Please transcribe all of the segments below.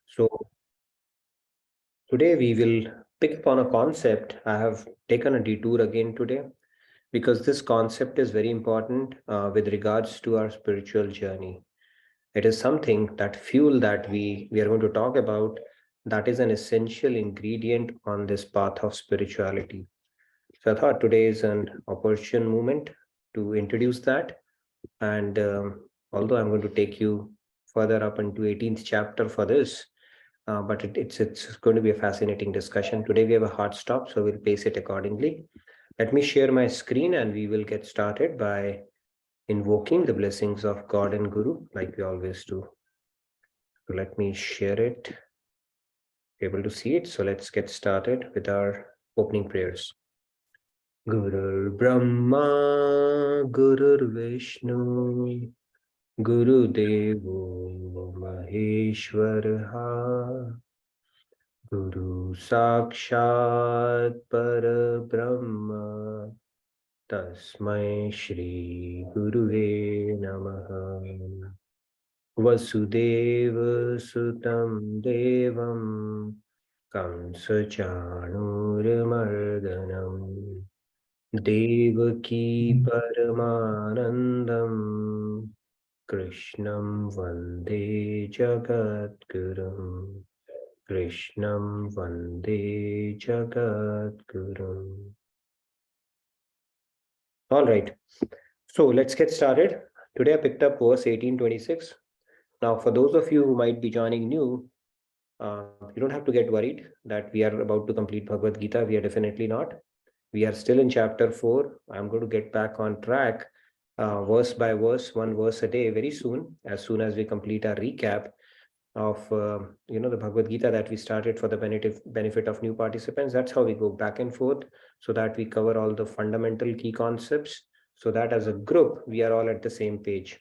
So today we will pick up on a concept. I have taken a detour again today because this concept is very important with regards to our spiritual journey. It is something that fuel that we are going to talk about that is an essential ingredient on this path of spirituality. So I thought today is an opportune moment to introduce that. And although I'm going to take you further up into 18th chapter for this, but it's going to be a fascinating discussion. Today we have a hard stop, so we'll pace it accordingly. Let me share my screen and we will get started by invoking the blessings of God and Guru like we always do. So let me share it. Able to see it. So let's get started with our opening prayers. Gurur Brahma, Gurur Vishnu, Guru Devo Maheshwaraha, Guru Sakshat Parabrahma, Tasmai Shri Guruve Namaha. Vasudeva Sutam Devam Kamsa Chanurmardanam Devaki Paramanandam Krishnam Vande Jagadgurum Krishnam Vande Jagadgurum. All right, so let's get started. Today I picked up verse 1826. Now, for those of you who might be joining new, you don't have to get worried that we are about to complete Bhagavad Gita. We are definitely not. We are still in chapter 4. I'm going to get back on track verse by verse, one verse a day very soon as we complete our recap of the Bhagavad Gita that we started for the benefit of new participants. That's how we go back and forth so that we cover all the fundamental key concepts so that as a group we are all at the same page.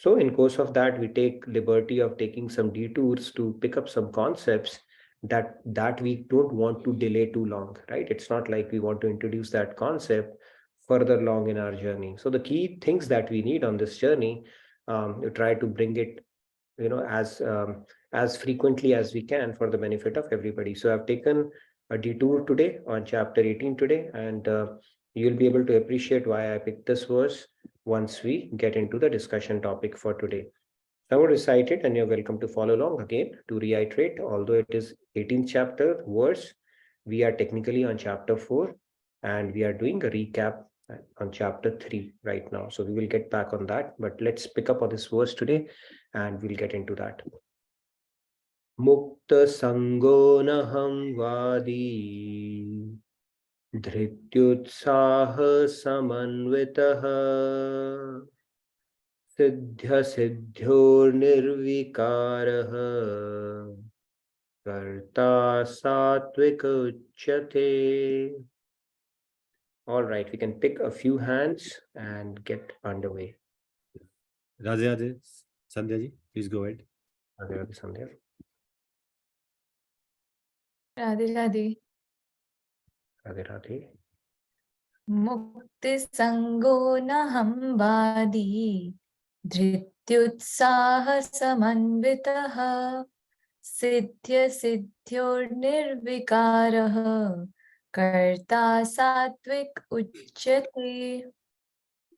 So in course of that, we take liberty of taking some detours to pick up some concepts that we don't want to delay too long, right? It's not like we want to introduce that concept further along in our journey. So the key things that we need on this journey, we try to bring it, as frequently as we can for the benefit of everybody. So I've taken a detour today on chapter 18 today, and you'll be able to appreciate why I picked this verse once we get into the discussion topic for today. I will recite it and you're welcome to follow along. Again, to reiterate, although it is 18th chapter verse, we are technically on chapter 4 and we are doing a recap on chapter 3 right now. So we will get back on that, but let's pick up on this verse today and we'll get into that. Mukta sango naham vadi धृत्युत्साह समन्वितः सिद्ध्य सिद्ध्योर्निर्विकारः कर्ता सात्विक उच्यते. All right, we can pick a few hands and get underway. Radhe Radhe, Sandhya ji, please go ahead. Radhe Radhe, Sandhya. Radhe Radhe. Radhe Radhe. Mukti sango naham vadi dhrityutsaha samanvitaha siddhya siddhyor nirvikaraha karta satvik uchyate.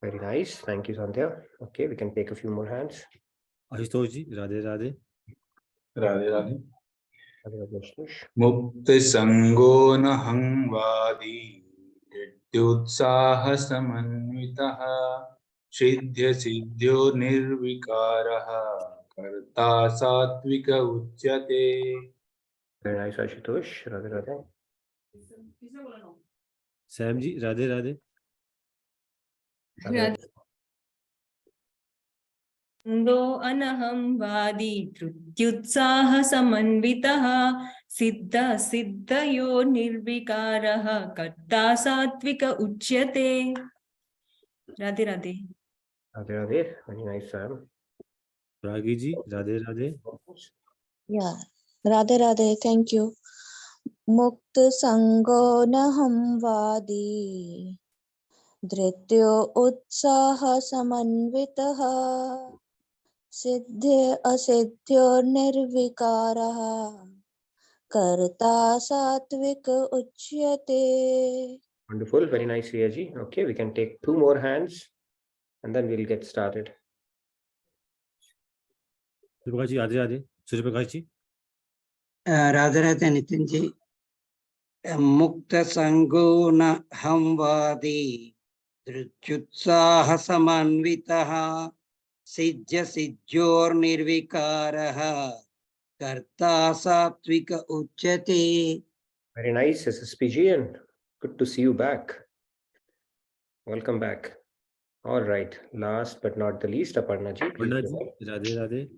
Very nice. Thank you, Sandhya. Okay, we can take a few more hands. Ashutosh ji, Radhe Radhe. Radhe Radhe. Radhe Radhe. Mukti sango naham vadi Dhrityutsaha samanvitaha Siddhya siddhyo nirvikaraha Karta satvika uchyate. Very nice, Ashutosh. Radhe Radhe. Sam ji, Radhe Radhe. Sango anaham vadi dhrityutsaha samanvitaha siddha siddhayo nirvikaraha karta satvika uchyate. Radhe Radhe. Radhe Radhe. Very nice, Sam. Ragi ji, Radhe Radhe. Yeah, Radhe Radhe, thank you. Mukta sango naham vadi Dhrityo utsaha samanvitaha सिद्धि असिद्ध्यो निर्विकारः कर्ता सात्विक उच्यते. Wonderful, very nice, Riyaji. Okay, we can take 2 more hands and then we'll get started. Suryaprakash जी राधे राधे सूर्यप्रकाश जी राधे राधे नितिन जी मुक्त संगो न हमवादी धृत्युत्साह समन्वितः सिद्ध सिद्ध्योर्निर्विकारः कर्ता सात्विक उच्यते. Very nice, SSPG, and good to see you back. Welcome back. All right, last but not the least, Aparna ji. पंडा जी राधे राधे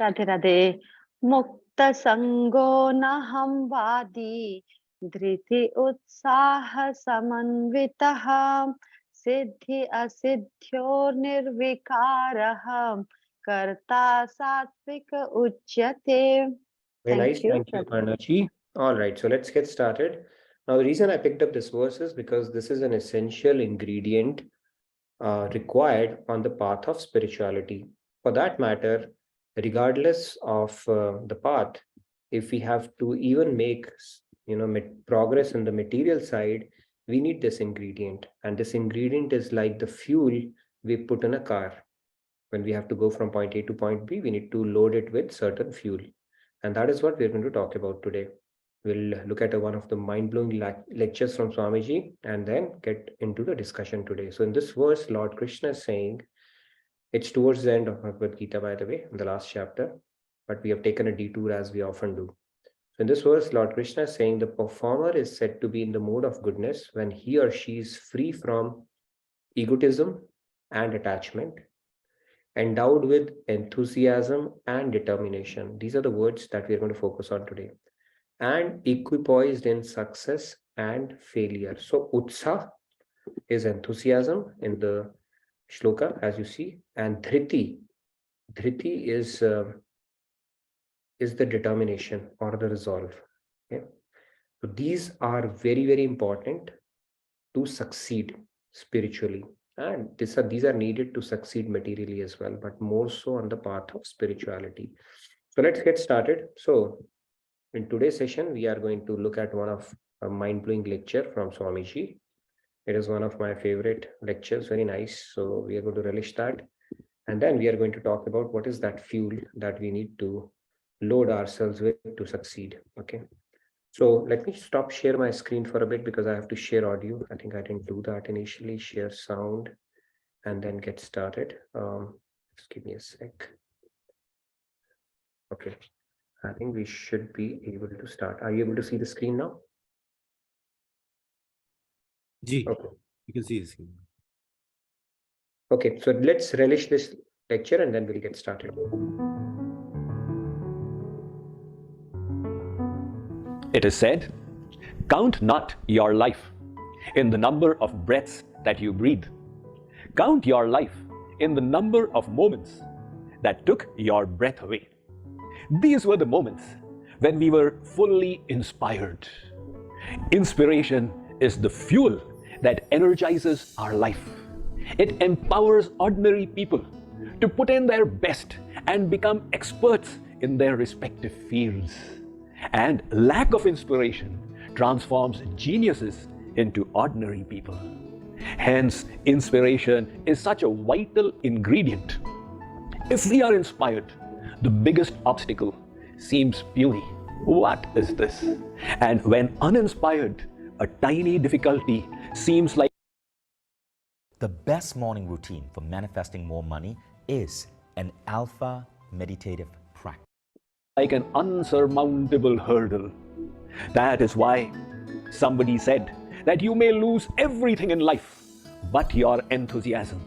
राधे राधे. मुक्त संगो न हम वादी धृति उत्साह समन्वितः सिद्धि असिद्ध्यो निर्विकारः कर्ता सात्विक उच्यते. Very Thank nice, you, thank you, Radha. Aparna ji. All right, so let's get started. Now, the reason I picked up this verse is because this is an essential ingredient required on the path of spirituality. For that matter, regardless of the path, if we have to even make progress in the material side, we need this ingredient, and this ingredient is like the fuel we put in a car. When we have to go from point A to point B, we need to load it with certain fuel, and that is what we're going to talk about today. We'll look at one of the mind-blowing lectures from Swamiji and then get into the discussion today. So in this verse, Lord Krishna is saying, it's towards the end of Bhagavad Gita, by the way, in the last chapter, but we have taken a detour as we often do. So in this verse, Lord Krishna is saying the performer is said to be in the mode of goodness when he or she is free from egotism and attachment, endowed with enthusiasm and determination. These are the words that we are going to focus on today. And equipoised in success and failure. So utsa is enthusiasm in the shloka, as you see, and dhriti is the determination or the resolve. Okay? So these are very, very important to succeed spiritually, and these are needed to succeed materially as well, but more so on the path of spirituality. So let's get started. So in today's session, we are going to look at one of a mind-blowing lecture from Swamiji. It is one of my favorite lectures, very nice. So we are going to relish that. And then we are going to talk about what is that fuel that we need to load ourselves with to succeed. Okay. So let me stop share my screen for a bit because I have to share audio. I think I didn't do that initially, share sound and then get started. Just give me a sec. Okay. I think we should be able to start. Are you able to see the screen now? Ji Okay. you can see this. Okay, so let's relish this lecture and then we'll get started. It is said, count not your life in the number of breaths that you breathe. Count your life in the number of moments that took your breath away. These were the moments when we were fully inspired. Inspiration is the fuel that energizes our life. It empowers ordinary people to put in their best and become experts in their respective fields. And lack of inspiration transforms geniuses into ordinary people. Hence, inspiration is such a vital ingredient. If we are inspired, the biggest obstacle seems puny. What is this? And when uninspired, a tiny difficulty seems like The best morning routine for manifesting more money is an alpha meditative practice. an unsurmountable hurdle. That is why somebody said that you may lose everything in life but your enthusiasm,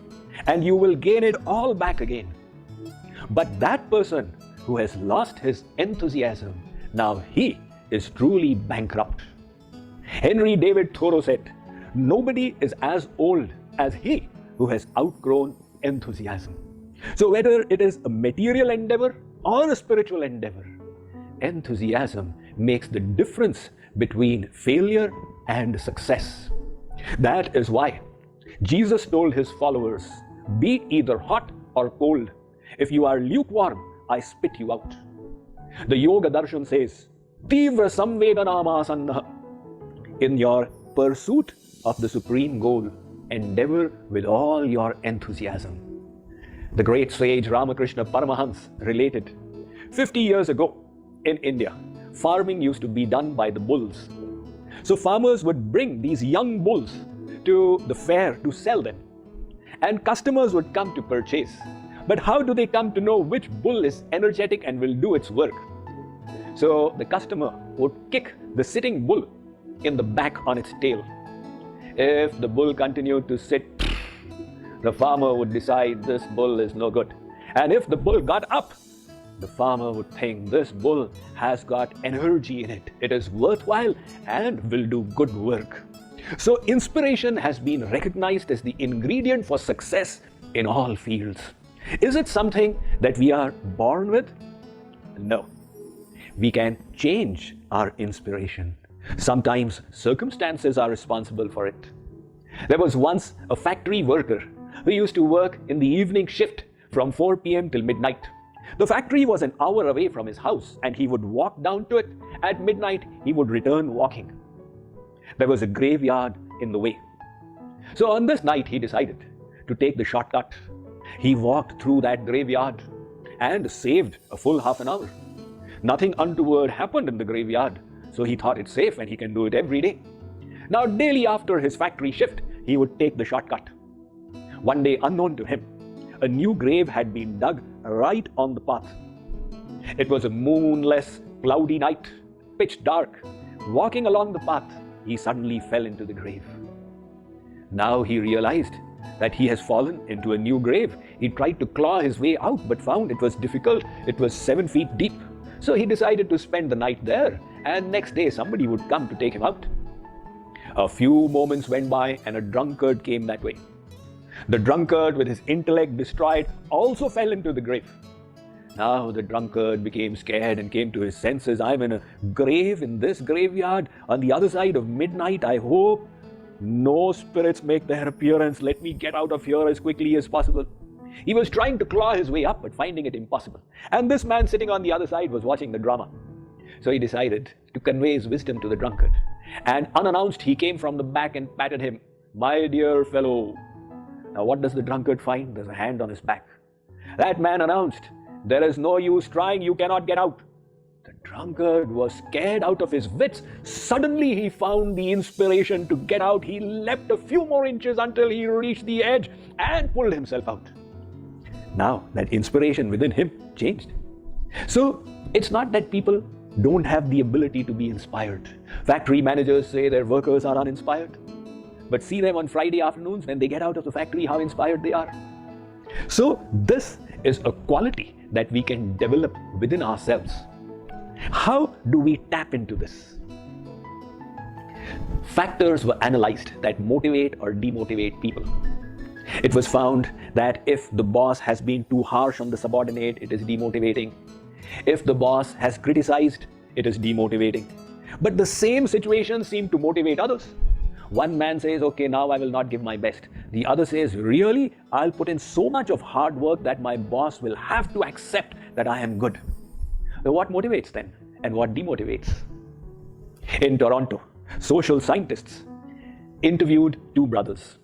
and you will gain it all back again. But that person who has lost his enthusiasm, now he is truly bankrupt. Henry David Thoreau said, nobody is as old as he who has outgrown enthusiasm. So whether it is a material endeavor or a spiritual endeavor, enthusiasm makes the difference between failure and success. That is why Jesus told his followers, be either hot or cold, If you are lukewarm, I spit you out. The Yoga Darshan says, Tivra samvedanamasanna. In your pursuit of the supreme goal, endeavor with all your enthusiasm. The great sage Ramakrishna Paramahans related, 50 years ago in India, farming used to be done by the bulls. So farmers would bring these young bulls to the fair to sell them, and customers would come to purchase. But how do they come to know which bull is energetic and will do its work? So the customer would kick the sitting bull in the back on its tail. If the bull continued to sit, the farmer would decide this bull is no good. And if the bull got up, the farmer would think this bull has got energy in it. It is worthwhile and will do good work. So inspiration has been recognized as the ingredient for success in all fields. Is it something that we are born with? No. We can change our inspiration. Sometimes circumstances are responsible for it. There was once a factory worker who used to work in the evening shift from 4 p.m. till midnight. The factory was an hour away from his house and he would walk down to it. At midnight, he would return walking. There was a graveyard in the way. So on this night, he decided to take the shortcut. He walked through that graveyard and saved a full half an hour. Nothing untoward happened in the graveyard, so he thought it's safe and he can do it every day. Now, daily after his factory shift, he would take the shortcut. One day, unknown to him, a new grave had been dug right on the path. It was a moonless, cloudy night, pitch dark. Walking along the path, he suddenly fell into the grave. Now he realized that he has fallen into a new grave. He tried to claw his way out, but found it was difficult. It was 7 feet deep. So he decided to spend the night there, and next day somebody would come to take him out. A few moments went by and a drunkard came that way. The drunkard, with his intellect destroyed, also fell into the grave. Now the drunkard became scared and came to his senses. I'm in a grave in this graveyard on the other side of midnight. I hope no spirits make their appearance. Let me get out of here as quickly as possible. He was trying to claw his way up, but finding it impossible. And this man sitting on the other side was watching the drama. So he decided to convey his wisdom to the drunkard. And unannounced, he came from the back and patted him. My dear fellow. Now what does the drunkard find? There's a hand on his back. That man announced, there is no use trying, you cannot get out. The drunkard was scared out of his wits. Suddenly he found the inspiration to get out. He leapt a few more inches until he reached the edge and pulled himself out. Now that inspiration within him changed. So it's not that people don't have the ability to be inspired. Factory managers say their workers are uninspired. But see them on Friday afternoons when they get out of the factory, how inspired they are. So this is a quality that we can develop within ourselves. How do we tap into this? Factors were analyzed that motivate or demotivate people. It was found that if the boss has been too harsh on the subordinate, it is demotivating. If the boss has criticized, it is demotivating. But the same situations seem to motivate others. One man says, okay, now I will not give my best. The other says, really, I'll put in so much of hard work that my boss will have to accept that I am good. So what motivates then and what demotivates? In Toronto, social scientists interviewed two brothers.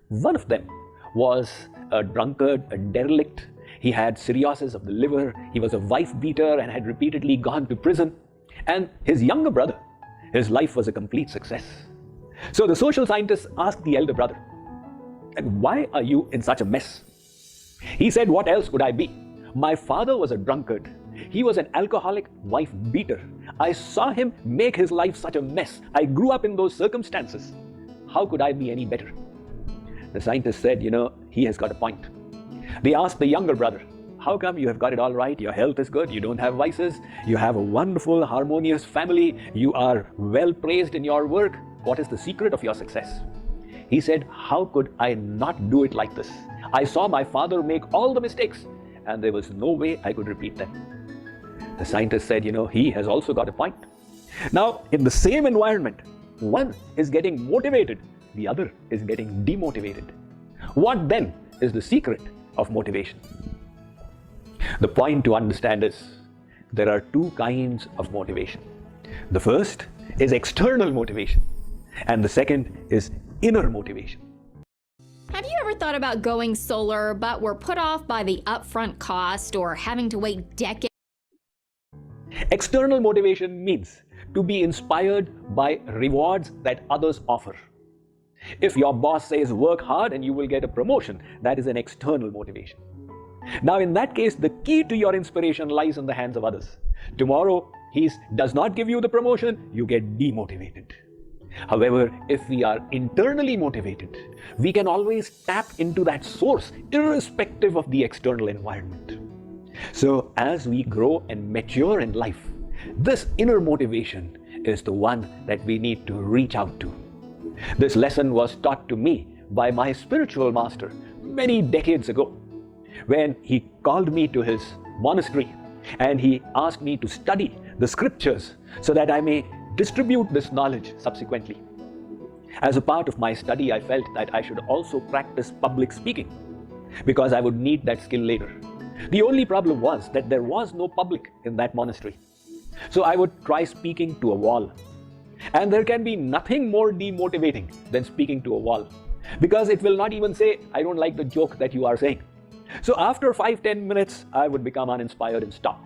One of them was a drunkard, a derelict. He had cirrhosis of the liver. He was a wife beater and had repeatedly gone to prison. And his younger brother, his life was a complete success. So the social scientists asked the elder brother, why are you in such a mess? He said, what else would I be? My father was a drunkard. He was an alcoholic wife beater. I saw him make his life such a mess. I grew up in those circumstances. How could I be any better? The scientist said, he has got a point. They asked the younger brother, how come you have got it all right? Your health is good. You don't have vices. You have a wonderful, harmonious family. You are well praised in your work. What is the secret of your success? He said, how could I not do it like this? I saw my father make all the mistakes and there was no way I could repeat them. The scientist said, he has also got a point. Now, in the same environment, one is getting motivated, the other is getting demotivated. What then is the secret of motivation? The point to understand is there are two kinds of motivation. The first is external motivation, and the second is inner motivation. Have you ever thought about going solar but were put off by the upfront cost or having to wait decades? External motivation means to be inspired by rewards that others offer. If your boss says work hard and you will get a promotion, that is an external motivation. Now in that case, the key to your inspiration lies in the hands of others. Tomorrow, he does not give you the promotion, you get demotivated. However, if we are internally motivated, we can always tap into that source irrespective of the external environment. So as we grow and mature in life, this inner motivation is the one that we need to reach out to. This lesson was taught to me by my spiritual master many decades ago, when he called me to his monastery and he asked me to study the scriptures so that I may distribute this knowledge subsequently. As a part of my study, I felt that I should also practice public speaking because I would need that skill later. The only problem was that there was no public in that monastery. So I would try speaking to a wall. And there can be nothing more demotivating than speaking to a wall, because it will not even say, I don't like the joke that you are saying. So after 5-10 minutes, I would become uninspired and stop.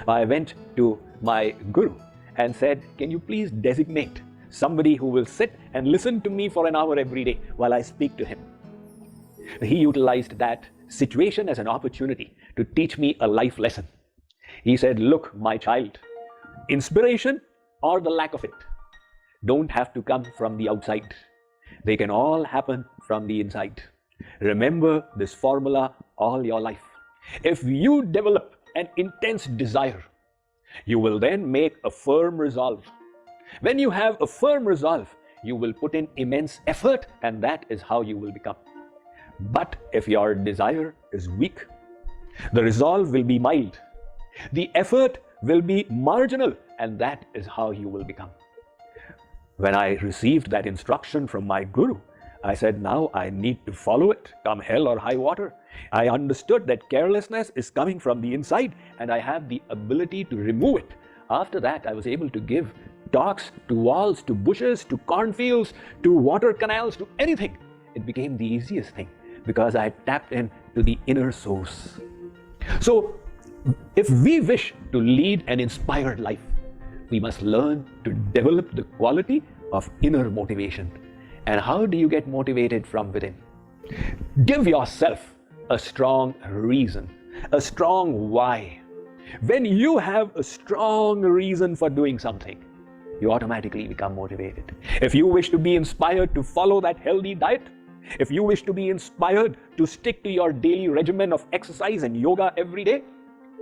I went to my guru and said, can you please designate somebody who will sit and listen to me for an hour every day while I speak to him? He utilized that situation as an opportunity to teach me a life lesson. He said, look, my child, inspiration or the lack of it don't have to come from the outside. They can all happen from the inside. Remember this formula all your life. If you develop an intense desire, you will then make a firm resolve. When you have a firm resolve, you will put in immense effort, and that is how you will become. But if your desire is weak, the resolve will be mild. The effort will be marginal, and that is how you will become. When I received that instruction from my guru, I said, now I need to follow it, come hell or high water. I understood that carelessness is coming from the inside, and I have the ability to remove it. After that, I was able to give talks to walls, to bushes, to cornfields, to water canals, to anything. It became the easiest thing because I tapped into the inner source. So, if we wish to lead an inspired life, we must learn to develop the quality of inner motivation. And how do you get motivated from within? Give yourself a strong reason, a strong why. When you have a strong reason for doing something, you automatically become motivated. If you wish to be inspired to follow that healthy diet, if you wish to be inspired to stick to your daily regimen of exercise and yoga every day,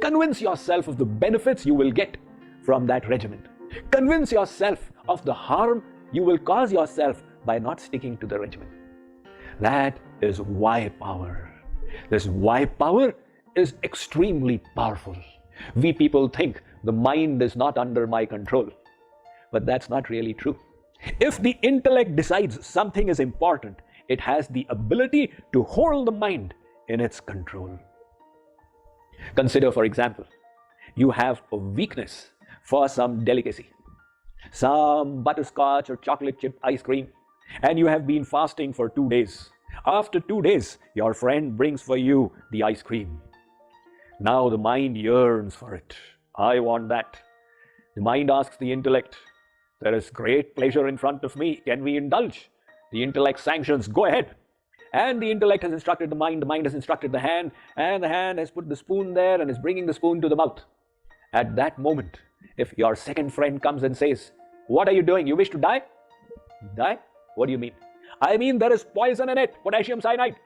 convince yourself of the benefits you will get from that regimen. Convince yourself of the harm you will cause yourself by not sticking to the regimen. That is why power. This why power is extremely powerful. We people think the mind is not under my control, but that's not really true. If the intellect decides something is important, it has the ability to hold the mind in its control. Consider, for example, you have a weakness for some delicacy, some butterscotch or chocolate chip ice cream, and you have been fasting for 2 days. After 2 days, your friend brings for you the ice cream. Now the mind yearns for it. I want that. The mind asks the intellect, there is great pleasure in front of me. Can we indulge? The intellect sanctions, go ahead. And the intellect has instructed the mind has instructed the hand, and the hand has put the spoon there and is bringing the spoon to the mouth. At that moment, if your second friend comes and says, what are you doing? You wish to die? Die? What do you mean? I mean there is poison in it, potassium cyanide.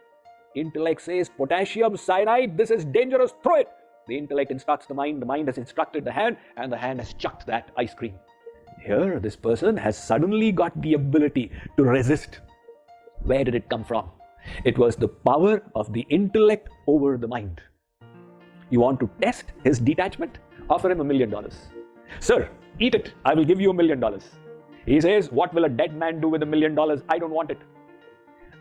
Intellect says, potassium cyanide, this is dangerous, throw it. The intellect instructs the mind has instructed the hand, and the hand has chucked that ice cream. Here, this person has suddenly got the ability to resist. Where did it come from? It was the power of the intellect over the mind. You want to test his detachment? Offer him $1 million. Sir, eat it. I will give you $1 million. He says, what will a dead man do with $1 million? I don't want it.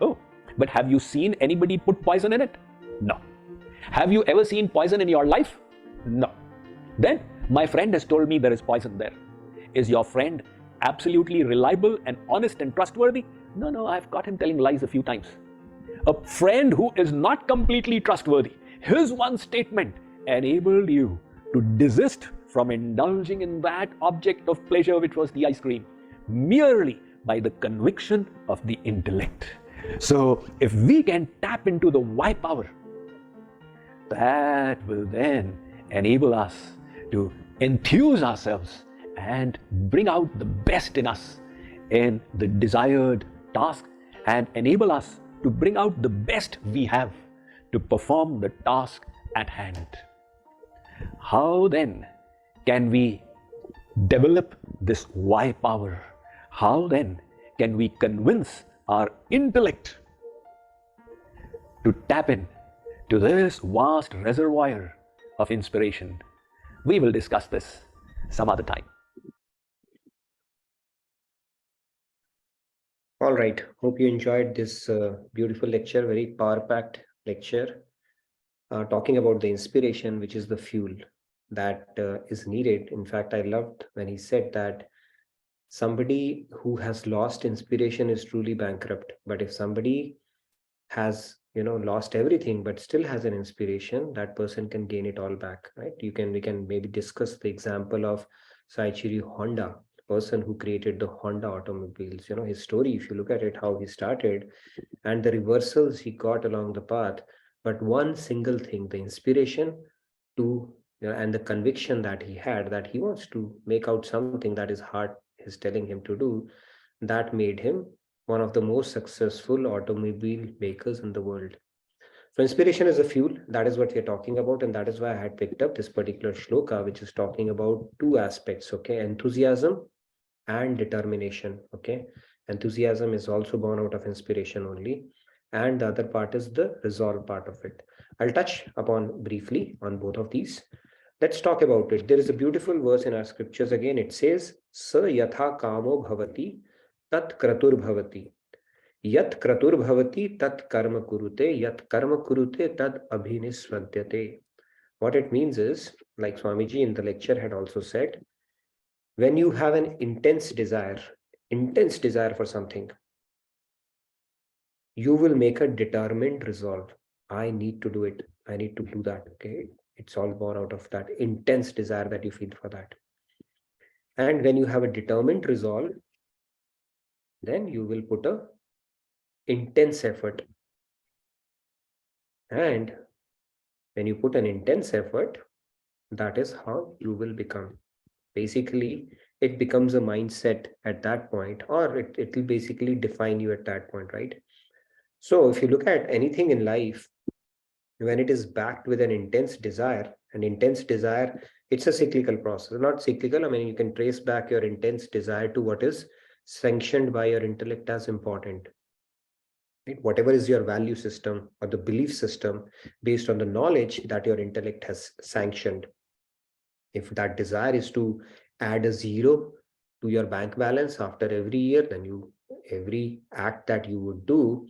Oh, but have you seen anybody put poison in it? No. Have you ever seen poison in your life? No. Then my friend has told me there is poison there. Is your friend absolutely reliable and honest and trustworthy? No, I've got him telling lies a few times. A friend who is not completely trustworthy, his one statement enabled you to desist from indulging in that object of pleasure which was the ice cream, merely by the conviction of the intellect. So if we can tap into the why power, that will then enable us to enthuse ourselves and bring out the best in us in the desired task and enable us to bring out the best we have to perform the task at hand. How then can we develop this why power? How then can we convince our intellect to tap in to this vast reservoir of inspiration? We will discuss this some other time. All right. Hope you enjoyed this beautiful lecture, very power-packed lecture, talking about the inspiration, which is the fuel that is needed. In fact, I loved when he said that somebody who has lost inspiration is truly bankrupt. But if somebody has, lost everything, but still has an inspiration, that person can gain it all back, right? We can maybe discuss the example of Saichiro Honda, person who created the Honda automobiles. His story, if you look at it, how he started and the reversals he got along the path. But one single thing, the inspiration to, and the conviction that he had that he wants to make out something that his heart is telling him to do, that made him one of the most successful automobile makers in the world. So inspiration is a fuel. That is what we're talking about. And that is why I had picked up this particular shloka, which is talking about two aspects, okay? Enthusiasm and determination, okay? Enthusiasm is also born out of inspiration only. And the other part is the resolve part of it. I'll touch upon briefly on both of these. Let's talk about it. There is a beautiful verse in our scriptures again. It says, Sa yatha kamo bhavati tat kratur bhavati. Yat kratur bhavati tat karma kurute. Yat karma kurute tad abhinisvadyate. What it means is, like Swamiji in the lecture had also said, when you have an intense desire for something, you will make a determined resolve. I need to do it. I need to do that. Okay. It's all born out of that intense desire that you feel for that. And when you have a determined resolve, then you will put a intense effort. And when you put an intense effort, that is how you will become. Basically, it becomes a mindset at that point, or it will basically define you at that point, right? So if you look at anything in life, when it is backed with an intense desire, it's a cyclical process. Not cyclical, I mean, you can trace back your intense desire to what is sanctioned by your intellect as important. Right? Whatever is your value system or the belief system based on the knowledge that your intellect has sanctioned. If that desire is to add a zero to your bank balance after every year, then every act that you would do,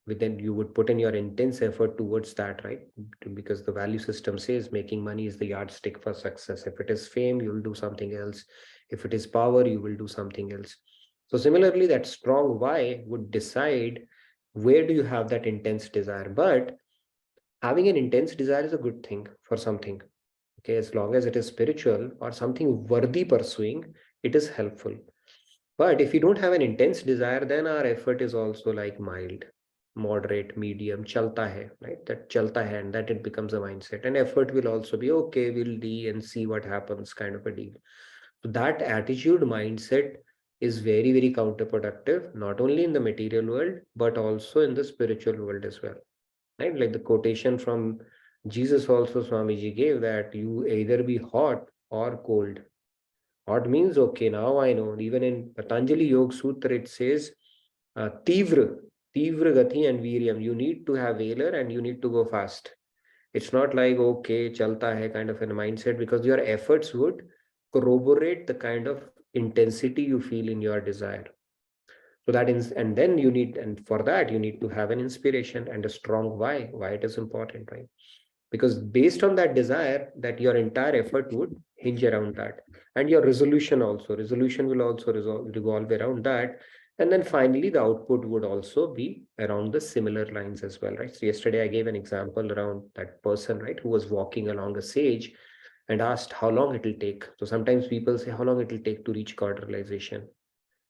then you would put in your intense effort towards that, right? Because the value system says making money is the yardstick for success. If it is fame, you'll do something else. If it is power, you will do something else. So similarly, that strong why would decide where do you have that intense desire. But having an intense desire is a good thing for something. Okay, as long as it is spiritual or something worthy pursuing, it is helpful. But if you don't have an intense desire, then our effort is also like mild, moderate, medium, chalta hai, right? That chalta hai, and that it becomes a mindset. And effort will also be okay, we'll do and see what happens kind of a deal. So that attitude mindset is very, very counterproductive, not only in the material world, but also in the spiritual world as well. Right? Like the quotation from Jesus also Swamiji gave, that you either be hot or cold. Hot means, okay, now I know. Even in Patanjali Yoga Sutra, it says, Tivra gati and viryam. You need to have valor and you need to go fast. It's not like, okay, chalta hai kind of a mindset, because your efforts would corroborate the kind of intensity you feel in your desire. So that is, and then and for that, you need to have an inspiration and a strong why it is important, right? because based on that desire, that your entire effort would hinge around that. And your resolution will also revolve around that. And then finally, the output would also be around the similar lines as well, right? So yesterday I gave an example around that person, right, who was walking along a sage and asked how long it will take. So sometimes people say how long it will take to reach God realization.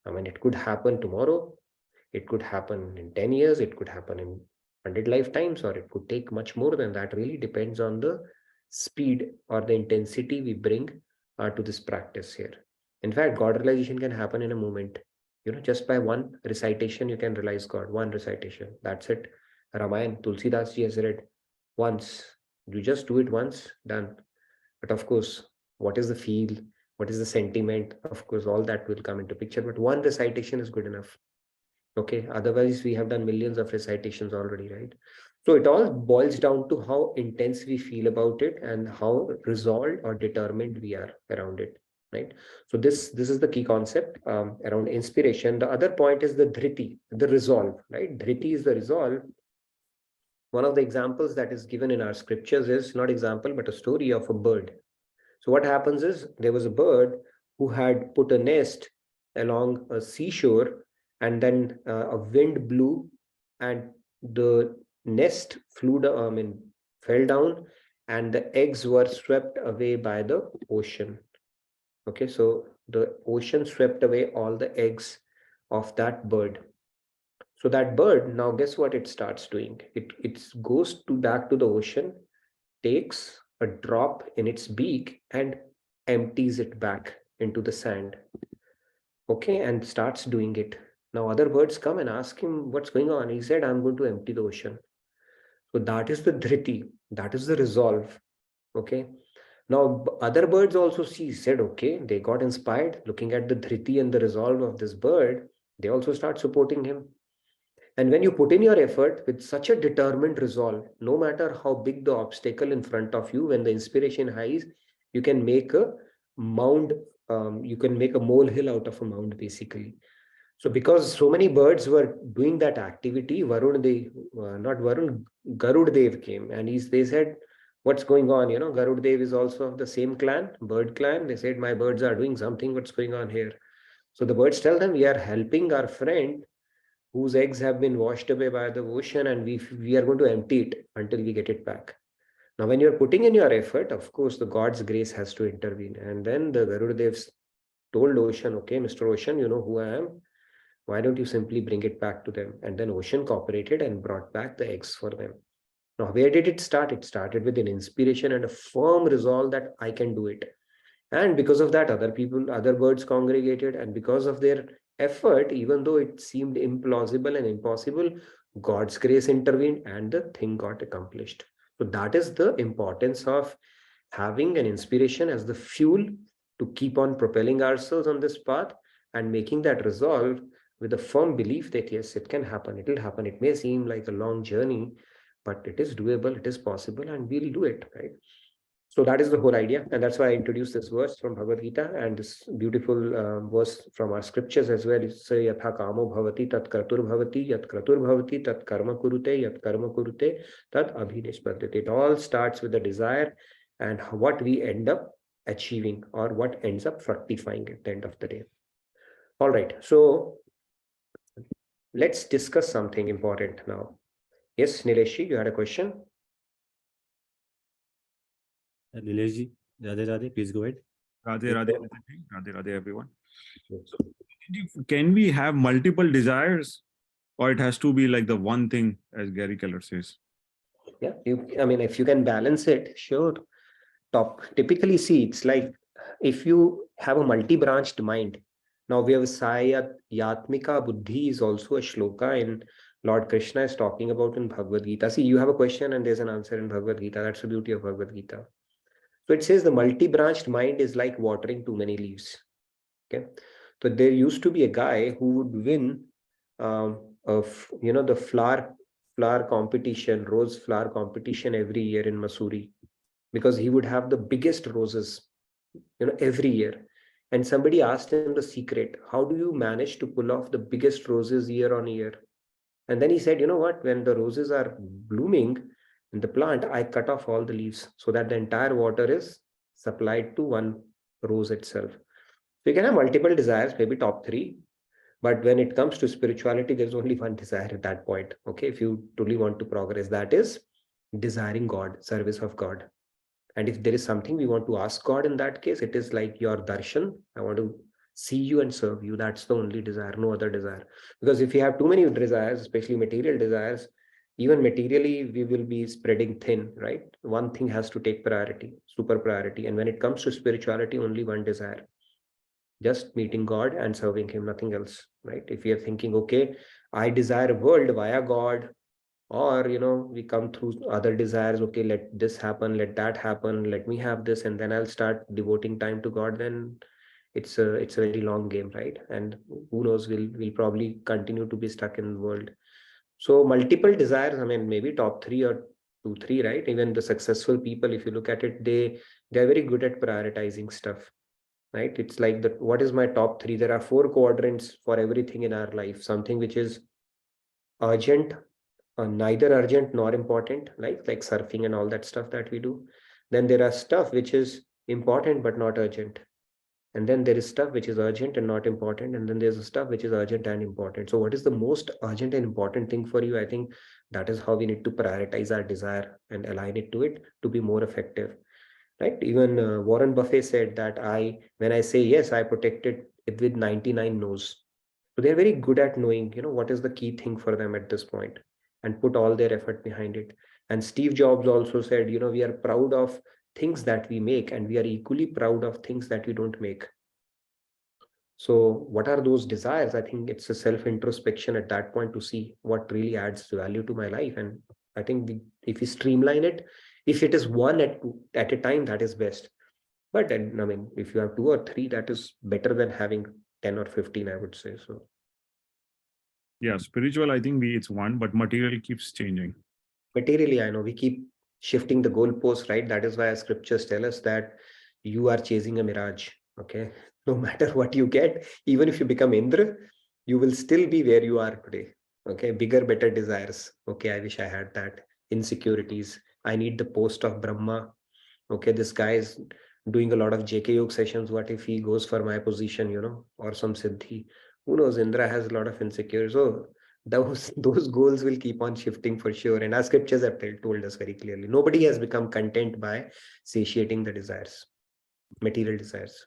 I mean, it could happen tomorrow, it could happen in 10 years, it could happen in 100 lifetimes, or it could take much more than that. Really depends on the speed or the intensity we bring to this practice here. In fact, God realization can happen in a moment. Just by one recitation, you can realize God. One recitation. That's it. Ramayan, Tulsidas ji has read once. You just do it once, done. But of course, what is the feel? What is the sentiment? Of course, all that will come into picture. But one recitation is good enough. Okay, otherwise we have done millions of recitations already, right? So it all boils down to how intense we feel about it and how resolved or determined we are around it, right? So this is the key concept around inspiration. The other point is the dhriti, the resolve, right? Dhriti is the resolve. One of the examples that is given in our scriptures is not example, but a story of a bird. So what happens is there was a bird who had put a nest along a seashore, and then a wind blew and the nest fell down, and the eggs were swept away by the ocean. Okay, so the ocean swept away all the eggs of that bird. So that bird, now guess what it starts doing? It goes back to the ocean, takes a drop in its beak and empties it back into the sand. Okay, and starts doing it. Now other birds come and ask him what's going on. He said, I'm going to empty the ocean. So that is the dhriti, that is the resolve. Okay. Now other birds also said, okay, they got inspired looking at the dhriti and the resolve of this bird. They also start supporting him. And when you put in your effort with such a determined resolve, no matter how big the obstacle in front of you, when the inspiration highs, you can make a mound, you can make a molehill out of a mound, basically. So because so many birds were doing that activity, Garud Dev came and they said, what's going on? Garud Dev is also of the same clan, bird clan. They said, my birds are doing something. What's going on here? So the birds tell them, we are helping our friend whose eggs have been washed away by the ocean, and we are going to empty it until we get it back. Now, when you're putting in your effort, of course, the God's grace has to intervene. And then the Garudevs told Ocean, okay, Mr. Ocean, you know who I am. Why don't you simply bring it back to them? And then Ocean cooperated and brought back the eggs for them. Now, where did it start? It started with an inspiration and a firm resolve that I can do it. And because of that, other birds congregated, and because of their effort, even though it seemed implausible and impossible, God's grace intervened and the thing got accomplished. So that is the importance of having an inspiration as the fuel to keep on propelling ourselves on this path, and making that resolve with a firm belief that yes, it can happen, it will happen. It may seem like a long journey, but it is doable, it is possible, and we'll do it, right? So that is the whole idea, and that's why I introduced this verse from Bhagavad Gita and this beautiful verse from our scriptures as well. It's yatha kamo bhavati tat kratur bhavati, yat kratur bhavati tat karma kurute, yat karma kurute tat abhinishpadate. It all starts with the desire and what we end up achieving, or what ends up fructifying at the end of the day. All right, so let's discuss something important now. Yes, Nileshi, you had a question? Nilesh ji, Radhe Radhe, please go ahead. Radhe Radhe, Radhe Radhe, everyone. So, can we have multiple desires, or it has to be like the one thing, as Gary Keller says? Yeah, if you can balance it, sure. Typically, see, it's like if you have a multi-branched mind. Now, Vyavasaya Yatmika Buddhi is also a shloka in Lord Krishna is talking about in Bhagavad Gita. See, you have a question and there's an answer in Bhagavad Gita. That's the beauty of Bhagavad Gita. So it says the multi-branched mind is like watering too many leaves. Okay, so there used to be a guy who would win the flower competition, rose flower competition every year in Masuri, because he would have the biggest roses, every year. And somebody asked him the secret, how do you manage to pull off the biggest roses year on year? And then he said, you know what, when the roses are blooming, In the plant, I cut off all the leaves so that the entire water is supplied to one rose itself. So you can have multiple desires, maybe top 3. But when it comes to spirituality, there's only one desire at that point. Okay, if you truly want to progress, that is desiring God, service of God. And if there is something we want to ask God in that case, it is like your darshan. I want to see you and serve you. That's the only desire, no other desire. Because if you have too many desires, especially material desires, even materially, we will be spreading thin, right? One thing has to take priority, super priority. And when it comes to spirituality, only one desire, just meeting God and serving him, nothing else, right? If you're thinking, okay, I desire world via God, or we come through other desires, okay, let this happen, let that happen, let me have this, and then I'll start devoting time to God, then it's a very long game, right? And who knows, we'll probably continue to be stuck in the world. So multiple desires, I mean, maybe top 3 or 2, 3, right? Even the successful people, if you look at it, they're very good at prioritizing stuff, right? It's like that, what is my top 3? There are 4 quadrants for everything in our life. Something which is urgent, neither urgent nor important, like surfing and all that stuff that we do. Then there are stuff which is important but not urgent. And then there is stuff which is urgent and not important. And then there's stuff which is urgent and important. So what is the most urgent and important thing for you? I think that is how we need to prioritize our desire and align it to it to be more effective, right? Even Warren Buffett said that when I say yes, I protected it with 99 no's. So they're very good at knowing, what is the key thing for them at this point and put all their effort behind it. And Steve Jobs also said, we are proud of things that we make, and we are equally proud of things that we don't make. So what are those desires? I think it's a self-introspection at that point to see what really adds value to my life. And I think if we streamline it, if it is one at a time, that is best. But I mean, if you have 2 or 3, that is better than having 10 or 15, I would say. So Yeah, spiritual, I think it's one, but material keeps changing. materially, I know we keep shifting the goalposts, right? That is why our scriptures tell us that you are chasing a mirage. Okay, no matter what you get, even if you become Indra, you will still be where you are today. Okay, bigger, better desires. Okay, I wish I had that. Insecurities. I need the post of Brahma. Okay, this guy is doing a lot of JK Yoga sessions. What if he goes for my position, or some Siddhi? Who knows? Indra has a lot of insecurities. So those goals will keep on shifting for sure. And our scriptures have told us very clearly. Nobody has become content by satiating the desires, material desires.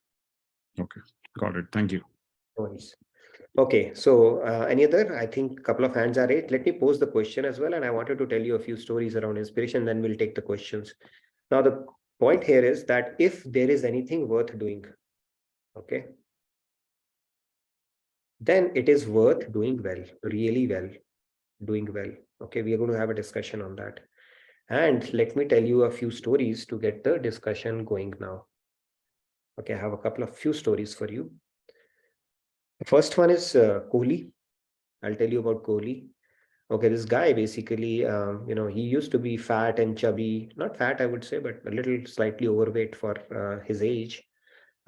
Okay, got it. Thank you. No worries. Okay, so any other? I think a couple of hands are raised. Let me pose the question as well. And I wanted to tell you a few stories around inspiration, then we'll take the questions. Now, the point here is that if there is anything worth doing, okay, then it is worth doing well, really well, doing well. Okay, we are going to have a discussion on that. And let me tell you a few stories to get the discussion going now. Okay, I have a couple of few stories for you. The first one is Kohli. I'll tell you about Kohli. Okay, this guy basically, he used to be fat and chubby, not fat, I would say, but a little slightly overweight for his age.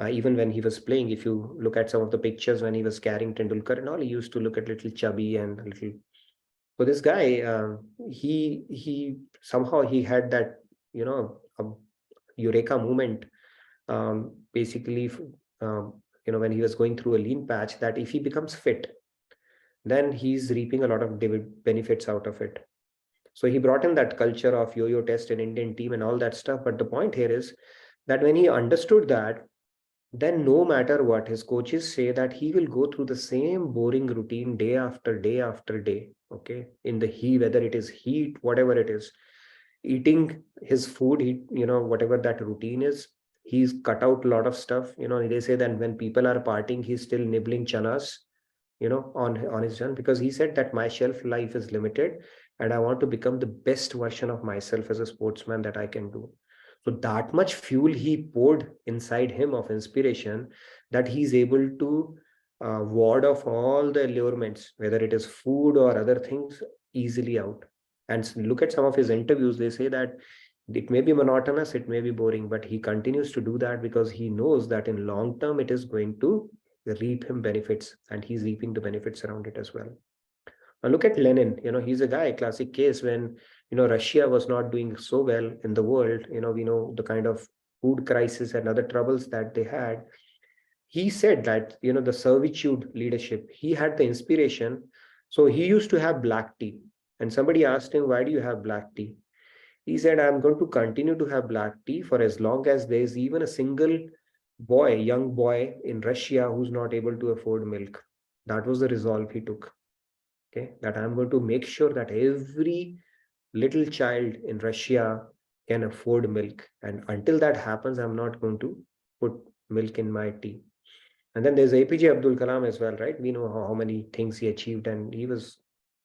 Even when he was playing, if you look at some of the pictures when he was carrying Tendulkar and all, he used to look a little chubby and a little. So this guy, he somehow he had that, a eureka moment, basically, when he was going through a lean patch, that if he becomes fit, then he's reaping a lot of benefits out of it. So he brought in that culture of yo-yo test in Indian team and all that stuff. But the point here is that when he understood that, then no matter what, his coaches say that he will go through the same boring routine day after day after day. Okay, in the heat, whether it is heat, whatever it is, eating his food, whatever that routine is, he's cut out a lot of stuff. They say that when people are partying, he's still nibbling chanas, on his run, because he said that my shelf life is limited and I want to become the best version of myself as a sportsman that I can do. So that much fuel he poured inside him of inspiration that he's able to ward off all the allurements, whether it is food or other things, easily out. And look at some of his interviews. They say that it may be monotonous, it may be boring, but he continues to do that because he knows that in long term it is going to reap him benefits, and he's reaping the benefits around it as well. Now look at Lenin. He's a guy, classic case, when Russia was not doing so well in the world. We know the kind of food crisis and other troubles that they had. He said that, the servitude leadership, he had the inspiration. So he used to have black tea. And somebody asked him, why do you have black tea? He said, I'm going to continue to have black tea for as long as there is even a single young boy in Russia who's not able to afford milk. That was the resolve he took. Okay, that I'm going to make sure that every little child in Russia can afford milk. And until that happens, I'm not going to put milk in my tea. And then there's APJ Abdul Kalam as well, right? We know how many things he achieved, and he was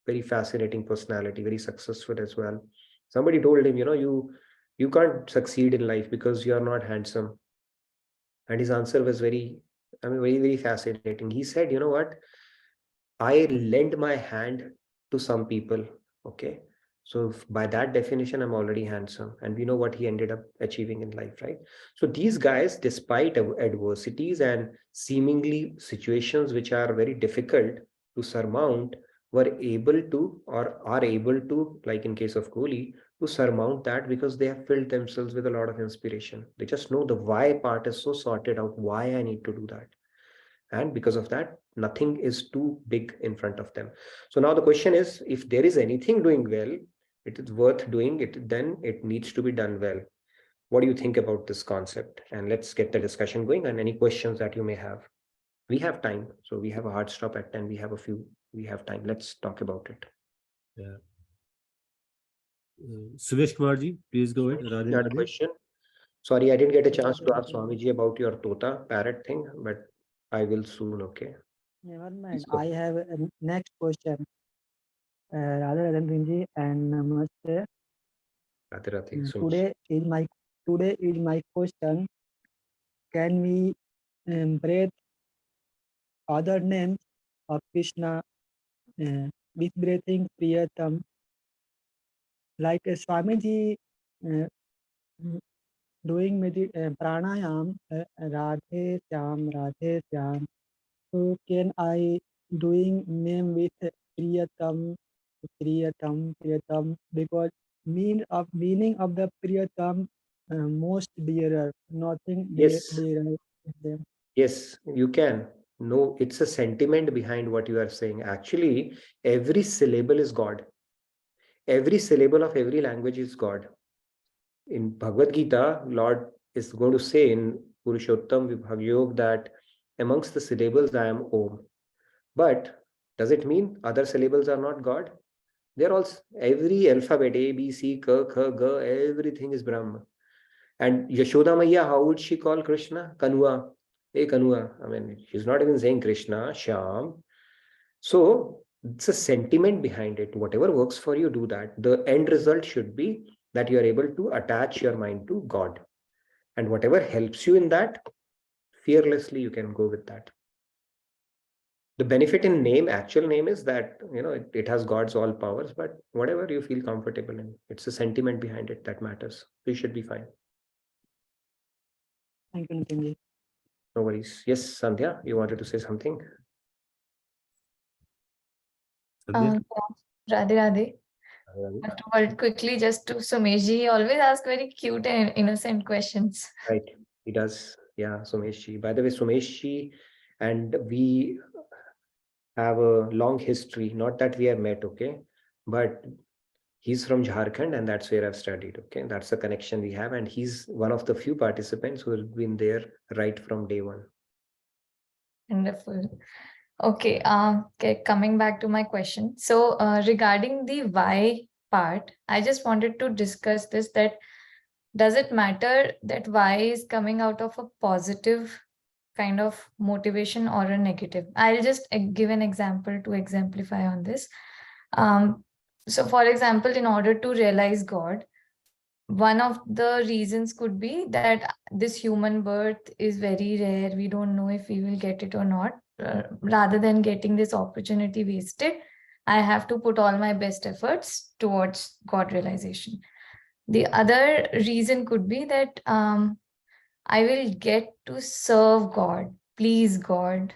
very fascinating personality, very successful as well. Somebody told him, you can't succeed in life because you are not handsome. And his answer was very, very, very fascinating. He said, you know what? I lend my hand to some people. Okay. So by that definition, I'm already handsome. And we know what he ended up achieving in life, right? So these guys, despite adversities and seemingly situations which are very difficult to surmount, were able to, or are able to, like in case of Kohli, to surmount that because they have filled themselves with a lot of inspiration. They just know the why part is so sorted out, why I need to do that. And because of that, nothing is too big in front of them. So now the question is, if there is anything doing well, it is worth doing it, then it needs to be done well. What do you think about this concept? And let's get the discussion going, and any questions that you may have. We have time. So we have a hard stop at 10. We have time. Let's talk about it. Yeah. Suresh Kumar ji, please go ahead. You had a question? Sorry, I didn't get a chance to ask Swamiji about your Tota parrot thing, but I will soon, okay? Never mind. I have a next question. Radha Radhandrinji and Namaste. Today is my question. Can we breathe other names of Krishna with breathing Priyatam? Like Swamiji doing pranayam, Radhe Syam. So can I doing name with Priyatam, because meaning of the Priyatam most dearer, nothing dearer. Yes, you can. No, it's a sentiment behind what you are saying. Actually, every syllable is God. Every syllable of every language is God. In Bhagavad Gita, Lord is going to say in Purushottam Vibhagyog that amongst the syllables I am Om. But does it mean other syllables are not God? They're all, every alphabet, A, B, C, K, Kha, Ga, everything is Brahma. And Yashoda Maiya, how would she call Krishna? Kanua. Hey, Kanua. I mean, she's not even saying Krishna, Shyam. So it's a sentiment behind it. Whatever works for you, do that. The end result should be that you are able to attach your mind to God. And whatever helps you in that, fearlessly you can go with that. The benefit in name, actual name, is that it has God's all powers, but whatever you feel comfortable in, it's a sentiment behind it that matters. You should be fine. Thank you, Nitinji. No worries. Yes, Sandhya, you wanted to say something? Radhe Radhe. First of all, quickly, just to Sumeshji, he always asks very cute and innocent questions. Right, he does. Yeah, Sumeshji. By the way, Sumeshji and we have a long history. Not that we have met, okay, but he's from Jharkhand, and that's where I've studied. Okay, that's the connection we have, and he's one of the few participants who have been there right from day one. Wonderful. Okay, coming back to my question. So regarding the why part, I just wanted to discuss this, that does it matter that why is coming out of a positive kind of motivation or a negative? I'll just give an example to exemplify on this. So for example, in order to realize God, one of the reasons could be that this human birth is very rare. We don't know if we will get it or not. Rather than getting this opportunity wasted, I have to put all my best efforts towards God realization. The other reason could be that I will get to serve God, please God,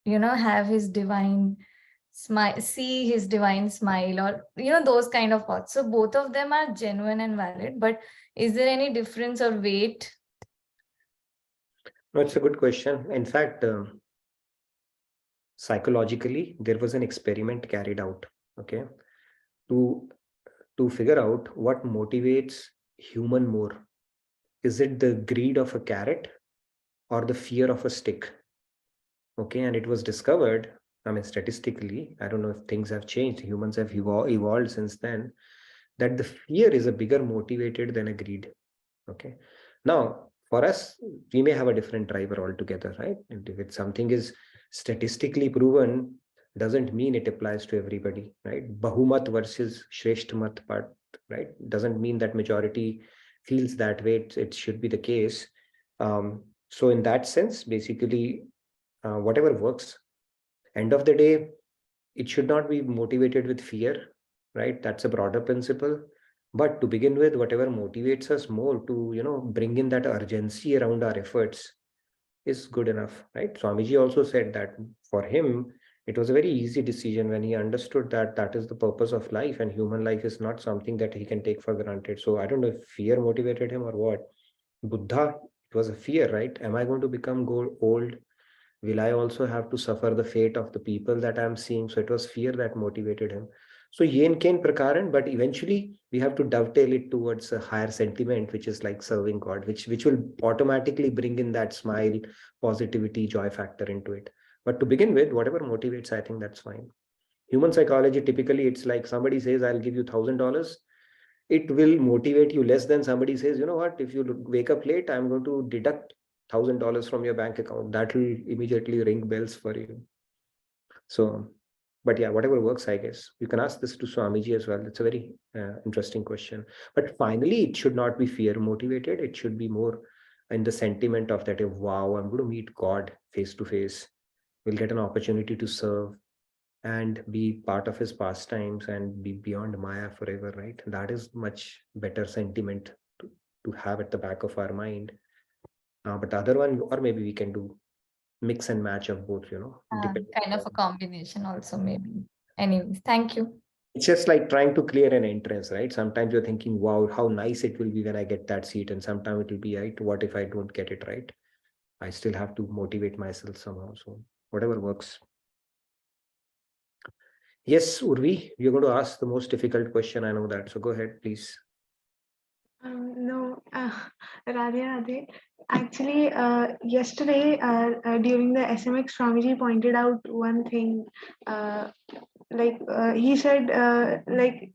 have his divine smile, see his divine smile, or those kind of thoughts. So both of them are genuine and valid, but is there any difference or weight? No, it's a good question. In fact, psychologically, there was an experiment carried out, okay, to figure out what motivates human more. Is it the greed of a carrot or the fear of a stick? Okay, and it was discovered, I mean, statistically, I don't know if things have changed, humans have evolved since then, that the fear is a bigger motivator than a greed. Okay, now for us, we may have a different driver altogether, right? And if it's something is statistically proven, doesn't mean it applies to everybody, right? Bahumat versus Shreshthmat part, right? Doesn't mean that majority feels that way. It should be the case. So in that sense, basically, whatever works. End of the day, it should not be motivated with fear, right? That's a broader principle. But to begin with, whatever motivates us more to, bring in that urgency around our efforts is good enough, right? Swamiji also said that for him, it was a very easy decision when he understood that that is the purpose of life, and human life is not something that he can take for granted. So I don't know if fear motivated him or what. Buddha, it was a fear, right? Am I going to become old? Will I also have to suffer the fate of the people that I'm seeing? So it was fear that motivated him. So yen ken prakaran, but eventually we have to dovetail it towards a higher sentiment, which is like serving God, which will automatically bring in that smile, positivity, joy factor into it. But to begin with, whatever motivates, I think that's fine. Human psychology, typically it's like somebody says, I'll give you $1,000. It will motivate you less than somebody says, you know what, if you wake up late, I'm going to deduct $1,000 from your bank account. That will immediately ring bells for you. So, but yeah, whatever works, I guess. You can ask this to Swamiji as well. It's a very interesting question. But finally, it should not be fear motivated. It should be more in the sentiment of that, wow, I'm going to meet God face to face. We'll get an opportunity to serve and be part of his pastimes and be beyond Maya forever, right? That is much better sentiment to have at the back of our mind. But the other one, or maybe we can do mix and match of both, Kind of a combination also, maybe. Anyways, thank you. It's just like trying to clear an entrance, right? Sometimes you're thinking, wow, how nice it will be when I get that seat. And sometimes it will be, right, what if I don't get it right? I still have to motivate myself somehow. So whatever works. Yes, Urvi, you're going to ask the most difficult question. I know that. So go ahead, please. No, Radhe Radhe. Actually, yesterday during the SMX, Swamiji pointed out one thing. He said,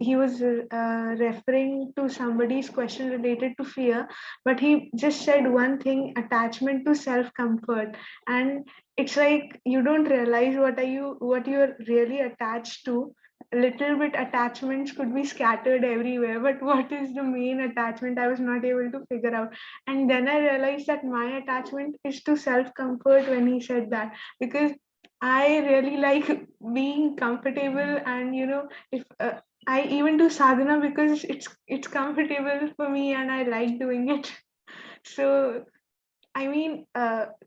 he was referring to somebody's question related to fear, but he just said one thing: attachment to self-comfort. And it's like you don't realize what you're really attached to. Little bit attachments could be scattered everywhere, but what is the main attachment? I was not able to figure out. And then I realized that my attachment is to self-comfort when he said that, because I really like being comfortable. And if I even do sadhana because it's comfortable for me and I like doing it. So I mean,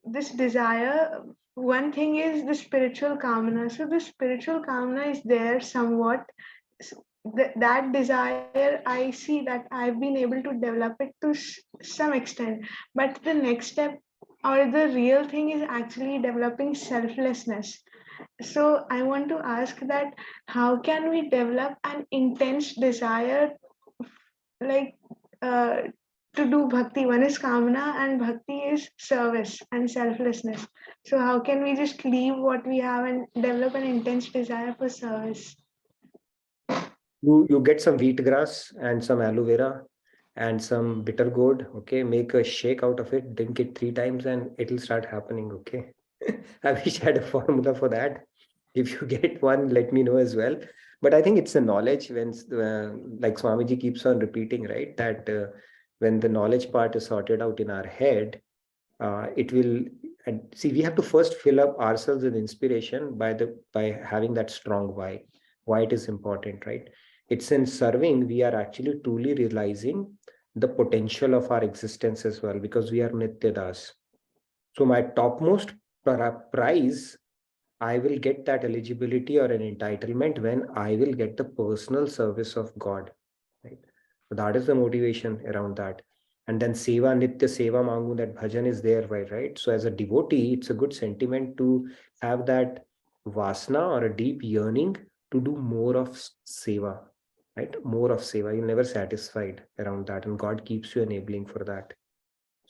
this desire, one thing is the spiritual kamana. So the spiritual kamana is there somewhat. That desire, I see that I've been able to develop it to some extent. But the next step or the real thing is actually developing selflessness. So I want to ask that how can we develop an intense desire, like uh, to do bhakti? One is kamana and bhakti is service and selflessness. So how can we just leave what we have and develop an intense desire for service? You get some wheat grass and some aloe vera and some bitter gourd. Okay, make a shake out of it, drink it 3 times, and it'll start happening. Okay. I wish I had a formula for that. If you get one, let me know as well. But I think it's the knowledge when, like Swamiji keeps on repeating, right? That when the knowledge part is sorted out in our head, it will. And see, we have to first fill up ourselves with inspiration by having that strong why it is important, right? It's in serving we are actually truly realizing the potential of our existence as well, because we are Nityadas. So my topmost prize I will get that eligibility or an entitlement when I will get the personal service of God, right? So that is the motivation around that. And then seva, nitya seva mangu, that bhajan is there, right? So as a devotee, it's a good sentiment to have that vasana or a deep yearning to do more of seva, right? More of seva. You're never satisfied around that, and God keeps you enabling for that.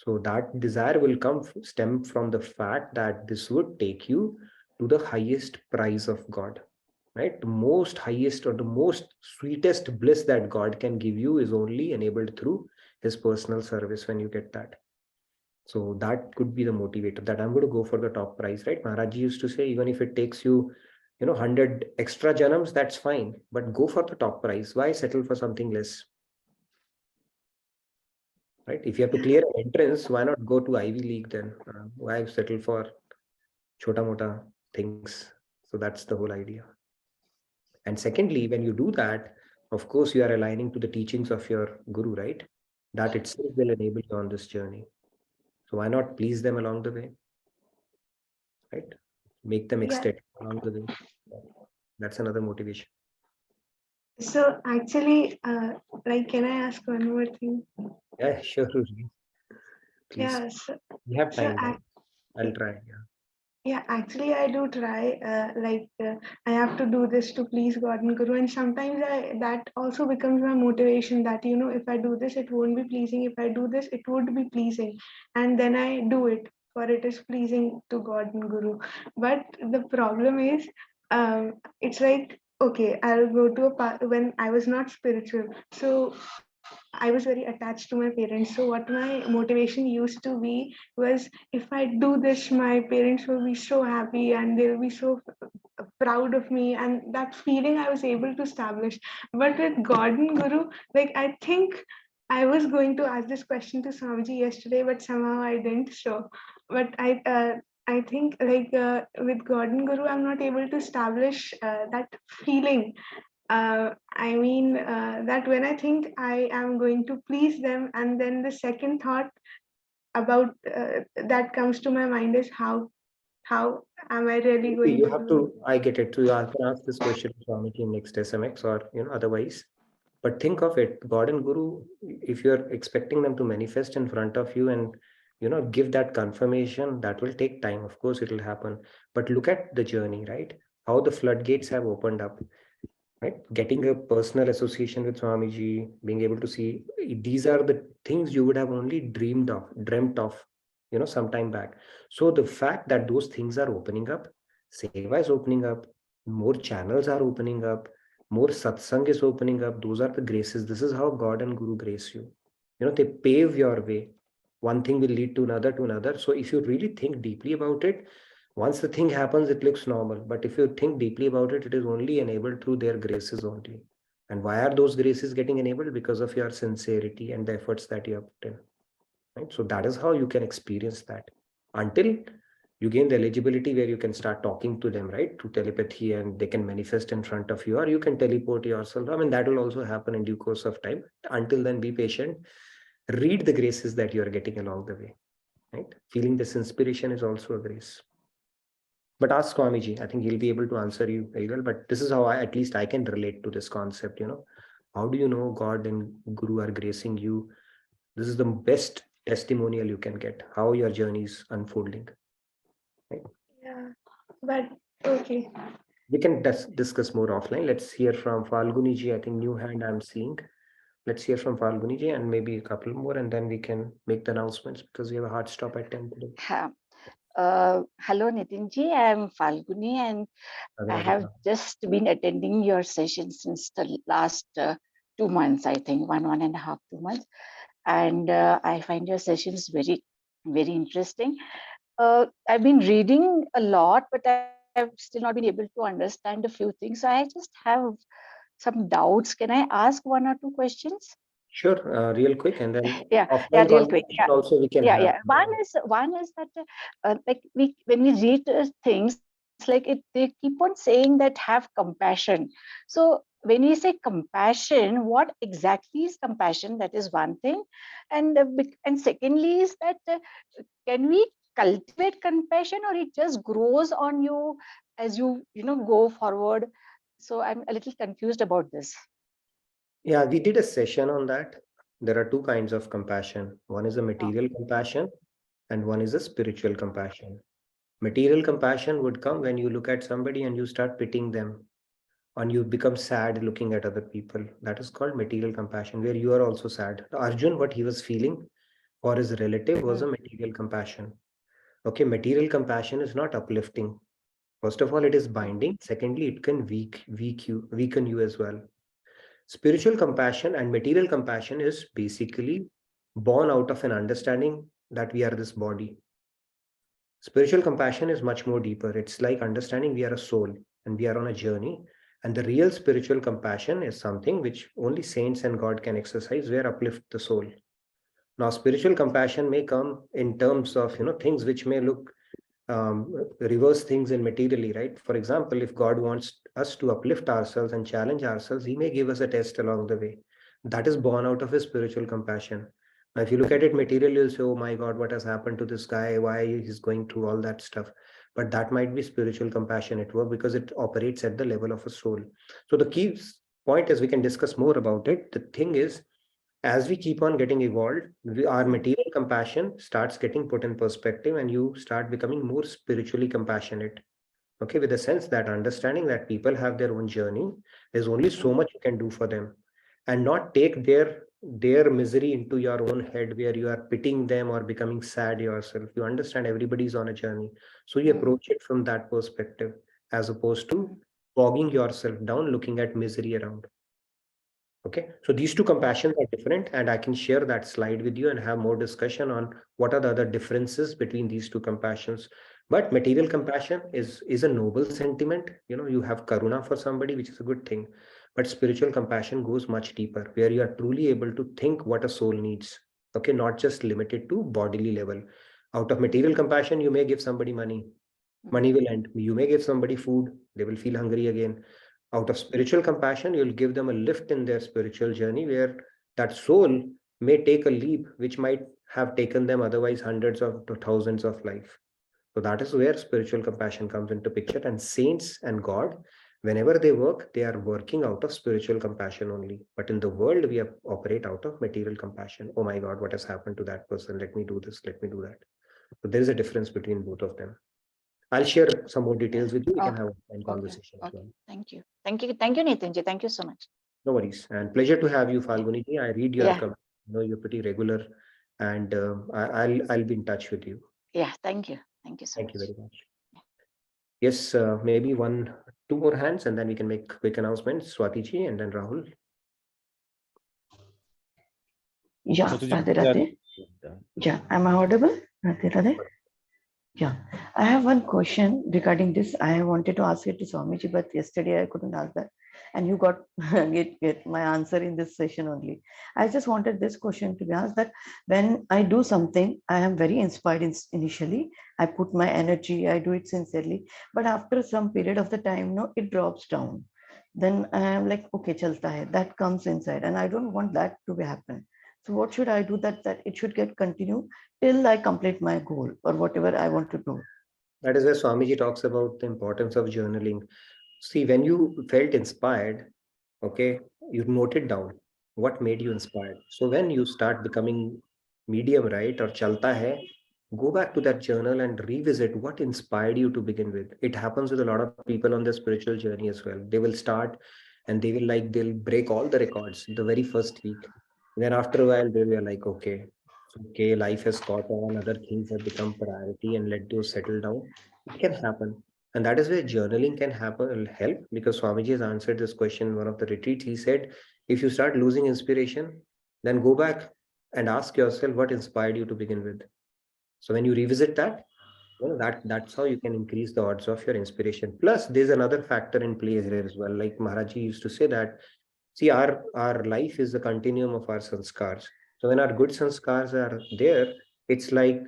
So that desire will stem from the fact that this would take you to the highest prize of God, right? The most highest or the most sweetest bliss that God can give you is only enabled through his personal service when you get that. So that could be the motivator, that I'm going to go for the top prize, right? Maharaj used to say, even if it takes you, 100 extra janams, that's fine, but go for the top prize. Why settle for something less? Right? If you have to clear an entrance, why not go to Ivy League then? Why settle for chota mota things? So that's the whole idea. And secondly, when you do that, of course, you are aligning to the teachings of your guru, right? That itself will enable you on this journey. So why not please them along the way? Right? Make them ecstatic along the way. That's another motivation. So actually, can I ask one more thing? Yeah, sure. Please. Yeah. So, We have time. so I'll try. yeah, actually, I do try. I have to do this to please God and Guru, and sometimes that also becomes my motivation. That if I do this, it won't be pleasing. If I do this, it would be pleasing, and then I do it, for it is pleasing to God and Guru. But the problem is, it's like, okay, I'll go to a part when I was not spiritual, so I was very attached to my parents. So what my motivation used to be was, if I do this, my parents will be so happy and they'll be so proud of me, and that feeling I was able to establish. But with God and Guru, I think I was going to ask this question to Swamiji yesterday, but somehow I didn't. So, but I think with God and Guru, I'm not able to establish that feeling. That when I think I am going to please them, and then the second thought about that comes to my mind is, how am I really going You to have do it? to, I get it. So you can ask this question to Swamiji in next SMX or, otherwise. But think of it, God and Guru, if you're expecting them to manifest in front of you and, give that confirmation, that will take time. Of course, it will happen. But look at the journey, right? How the floodgates have opened up, right? Getting a personal association with Swamiji, being able to see, these are the things you would have only dreamt of, some time back. So the fact that those things are opening up, Seva is opening up, more channels are opening up, more satsang is opening up. Those are the graces. This is how God and Guru grace you. They pave your way. One thing will lead to another to another. So if you really think deeply about it, once the thing happens, it looks normal. But if you think deeply about it, it is only enabled through their graces only. And why are those graces getting enabled? Because of your sincerity and the efforts that you have put in. Right? So that is how you can experience that. Until you gain the eligibility where you can start talking to them, right? Through telepathy, and they can manifest in front of you, or you can teleport yourself. I mean, that will also happen in due course of time. Until then, be patient. Read the graces that you are getting along the way. Right? Feeling this inspiration is also a grace. But ask Swamiji, I think he'll be able to answer you very well. But this is how at least I can relate to this concept, How do you know God and Guru are gracing you? This is the best testimonial you can get, how your journey is unfolding. Right? Yeah, but okay. We can discuss more offline. Let's hear from Falguni ji. I think new hand I'm seeing. Let's hear from Falguni ji and maybe a couple more, and then we can make the announcements because we have a hard stop at 10 today. Hello, Nitinji. I am Falguni, and I have just been attending your session since the last 2 months, I think, 1.5, 2 months. And I find your sessions very, very interesting. I've been reading a lot, but I've still not been able to understand a few things. So I just have some doubts. Can I ask 1 or 2 questions? Sure, real quick, and then yeah, offline real quick. conversation also we can have. One is that when we read things, like they keep on saying that have compassion. So when we say compassion, what exactly is compassion? That is one thing, and secondly is that can we cultivate compassion, or it just grows on you as you go forward? So I'm a little confused about this. Yeah, we did a session on that. There are two kinds of compassion. One is a material compassion and one is a spiritual compassion. Material compassion would come when you look at somebody and you start pitying them, and you become sad looking at other people. That is called material compassion, where you are also sad. Arjun, what he was feeling for his relative was a material compassion. Okay, material compassion is not uplifting. First of all, it is binding. Secondly, it can weaken you as well. Spiritual compassion and material compassion is basically born out of an understanding that we are this body. Spiritual compassion is much more deeper. It's like understanding we are a soul and we are on a journey. And the real spiritual compassion is something which only saints and God can exercise, where uplift the soul. Now, spiritual compassion may come in terms of things which may look reverse things in materially, right? For example, if God wants us to uplift ourselves and challenge ourselves, he may give us a test along the way. That is born out of his spiritual compassion. Now, if you look at it materially, you'll say, oh my God, what has happened to this guy? Why he's going through all that stuff? But that might be spiritual compassion at work, because it operates at the level of a soul. So the key point is, we can discuss more about it. The thing is, as we keep on getting evolved, our material compassion starts getting put in perspective, and you start becoming more spiritually compassionate. Okay, with the sense that understanding that people have their own journey, there's only so much you can do for them, and not take their misery into your own head, where you are pitying them or becoming sad yourself. You understand everybody's on a journey, so you approach it from that perspective, as opposed to bogging yourself down looking at misery around. Okay, so these two compassions are different, and I can share that slide with you and have more discussion on what are the other differences between these two compassions. But material compassion is a noble sentiment. You have karuna for somebody, which is a good thing. But spiritual compassion goes much deeper, where you are truly able to think what a soul needs. Okay, not just limited to bodily level. Out of material compassion, you may give somebody money. Money will end. You may give somebody food. They will feel hungry again. Out of spiritual compassion, you'll give them a lift in their spiritual journey, where that soul may take a leap which might have taken them otherwise hundreds of to thousands of life. So that is where spiritual compassion comes into picture. And saints and God, whenever they work, they are working out of spiritual compassion only. But in the world, we operate out of material compassion. Oh my God, what has happened to that person? Let me do this, let me do that. So there is a difference between both of them. I'll share some more details with you. We can have a conversation as well. Thank you. Thank you, Nitinji. Thank you so much. No worries. And pleasure to have you, Falguni ji. I read your comments. You're pretty regular, and I'll be in touch with you. Yeah, thank you. Thank you so much. Thank you very much. Yes, maybe two more hands, and then we can make quick announcements. Swati ji and then Rahul. Yeah, Radhe Radhe. Yeah, am I audible? Radhe Radhe. Yeah, I have one question regarding this. I wanted to ask it to Swamiji, but yesterday I couldn't ask that, and you got get my answer in this session only. I just wanted this question to be asked, that when I do something, I am very inspired initially. I put my energy, I do it sincerely, but after some period of the time, no, it drops down. Then I am like, okay, chalta hai. That comes inside, and I don't want that to be happen. So what should I do that it should get continued till I complete my goal or whatever I want to do? That is where Swamiji talks about the importance of journaling. See, when you felt inspired, okay, you note it down. What made you inspired? So when you start becoming medium, right, or chalta hai, go back to that journal and revisit what inspired you to begin with. It happens with a lot of people on their spiritual journey as well. They will start and they'll break all the records the very first week. And then after a while, they were like, okay, life has caught on, other things have become priority, and let those settle down. It can happen. And that is where journaling can help, because Swamiji has answered this question in one of the retreats. He said, if you start losing inspiration, then go back and ask yourself what inspired you to begin with. So when you revisit that, that's how you can increase the odds of your inspiration. Plus, there's another factor in play here as well. Like Maharaji used to say that, see, our life is the continuum of our sanskars. So when our good sanskars are there, it's like,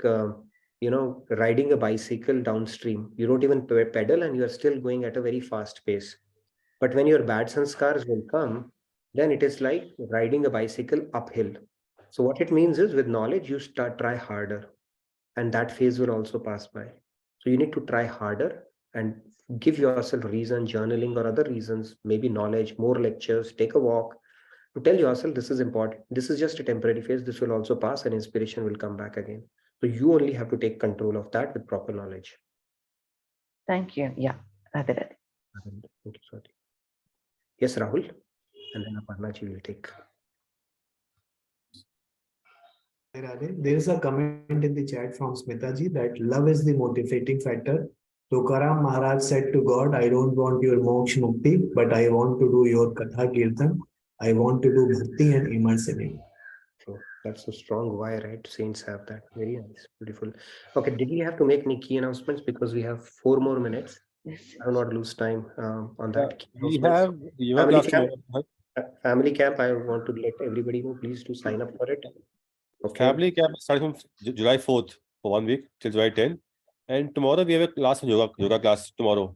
riding a bicycle downstream. You don't even pedal and you're still going at a very fast pace. But when your bad sanskars will come, then it is like riding a bicycle uphill. So what it means is, with knowledge, you try harder. and that phase will also pass by. So you need to try harder and give yourself reason, journaling or other reasons, maybe knowledge, more lectures, take a walk, to tell yourself this is important. This is just a temporary phase. This will also pass and inspiration will come back again. So you only have to take control of that with proper knowledge. Thank you. Yeah. Radhe Radhe. Thank you, Swati. Yes, Rahul. And then Aparnaji will take. There is a comment in the chat from Smitaji that love is the motivating factor. Tukaram Maharaj said to God, I don't want your moksha mukti, but I want to do your katha kirtan. I want to do bhakti and immerse in it. So that's a strong why, right? Saints have that. Very nice, beautiful. Okay, did we have to make any key announcements because we have 4 more minutes? I will not lose time on that. We have yoga class tomorrow. Family camp. I want to let everybody know. Please do sign up for it. Okay. Family camp starting from July 4th for 1 week till July 10th. And tomorrow we have a class on yoga class tomorrow.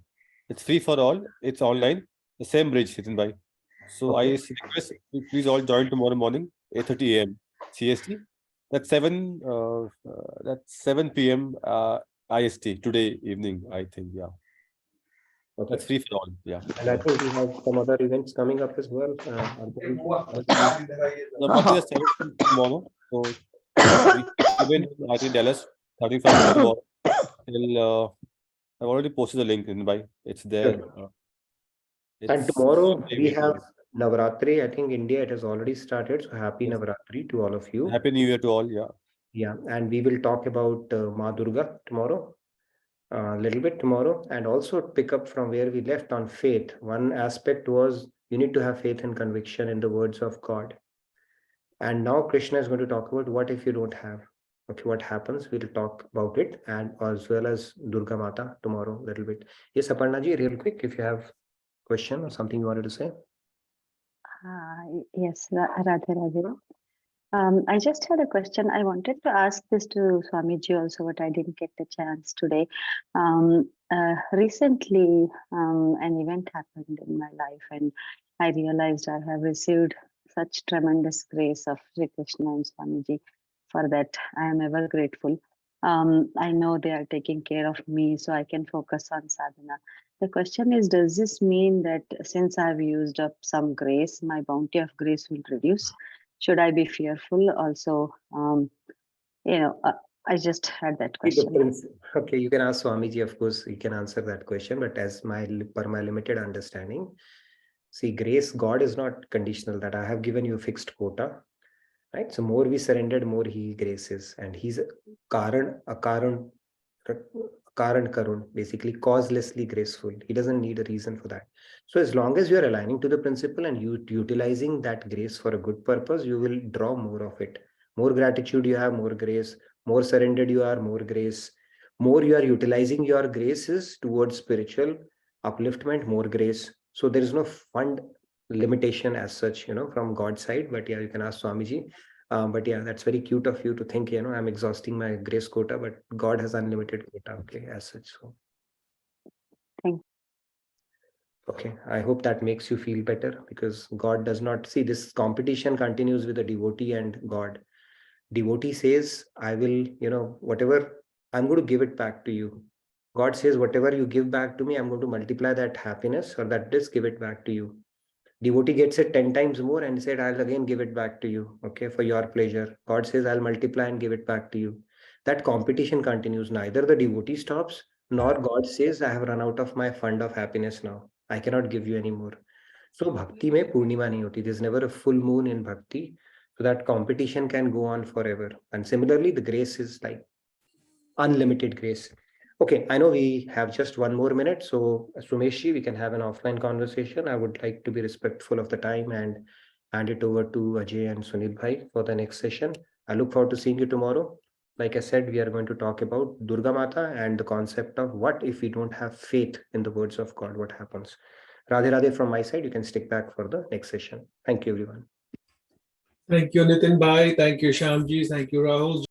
It's free for all. It's online. The same bridge, Nitin bhai. So I request you please all join tomorrow morning, 8:30 a.m. CST. That's 7 p.m. IST today evening, I think. Yeah. Okay. That's free for all. Yeah. And I think we have some other events coming up as well. The party is 7 tomorrow. So event I think Dallas 31st tomorrow. Till I've already posted the link in by. It's there. And tomorrow we have Navaratri. I think India it has already started. So happy Navaratri to all of you. Happy New Year to all. Yeah. Yeah, and we will talk about Ma Durga tomorrow. A little bit tomorrow, and also pick up from where we left on faith. One aspect was you need to have faith and conviction in the words of God. And now Krishna is going to talk about what if you don't have. Okay, what happens? We'll talk about it, and as well as Durga Mata tomorrow a little bit. Yes, Aparnaji, real quick, if you have question or something you wanted to say. Yes, Radhe Radhe. I just had a question. I wanted to ask this to Swamiji also, but I didn't get the chance today. Recently, an event happened in my life, and I realized I have received such tremendous grace of Sri Krishna and Swamiji. For that, I am ever grateful. I know they are taking care of me, so I can focus on sadhana. The question is, does this mean that since I've used up some grace, my bounty of grace will reduce? Should I be fearful also? I just had that question. Okay, you can ask Swamiji, of course, you can answer that question, but as per my limited understanding, see, grace, God is not conditional that I have given you a fixed quota, right? So more we surrendered, more he graces, and he's a Karun, basically causelessly graceful. He doesn't need a reason for that. So as long as you're aligning to the principle and you utilizing that grace for a good purpose, you will draw more of it. More gratitude you have, more grace. More surrendered you are, more grace. More you are utilizing your graces towards spiritual upliftment, more grace. So there is no fund limitation as such, from God's side. But yeah, you can ask Swamiji. But yeah, that's very cute of you to think, I'm exhausting my grace quota, but God has unlimited quota, okay, as such. So. Thank you. Okay, I hope that makes you feel better, because God does not see this competition continues with the devotee and God. Devotee says, I will, whatever, I'm going to give it back to you. God says, whatever you give back to me, I'm going to multiply that happiness or that bliss, give it back to you. Devotee gets it 10 times more and said, I'll again give it back to you, okay, for your pleasure. God says, I'll multiply and give it back to you. That competition continues. Neither the devotee stops, nor God says, I have run out of my fund of happiness now. I cannot give you any more. So bhakti mein purnima nahi hoti. There's never a full moon in bhakti. So that competition can go on forever. And similarly, the grace is like unlimited grace. Okay, I know we have just 1 more minute. So Sumeshji, we can have an offline conversation. I would like to be respectful of the time and hand it over to Ajay and Sunil Bhai for the next session. I look forward to seeing you tomorrow. Like I said, we are going to talk about Durga Mata and the concept of what if we don't have faith in the words of God, what happens. Radhe Radhe from my side, you can stick back for the next session. Thank you, everyone. Thank you, Nitin Bhai. Thank you, Shyamji. Thank you, Rahul.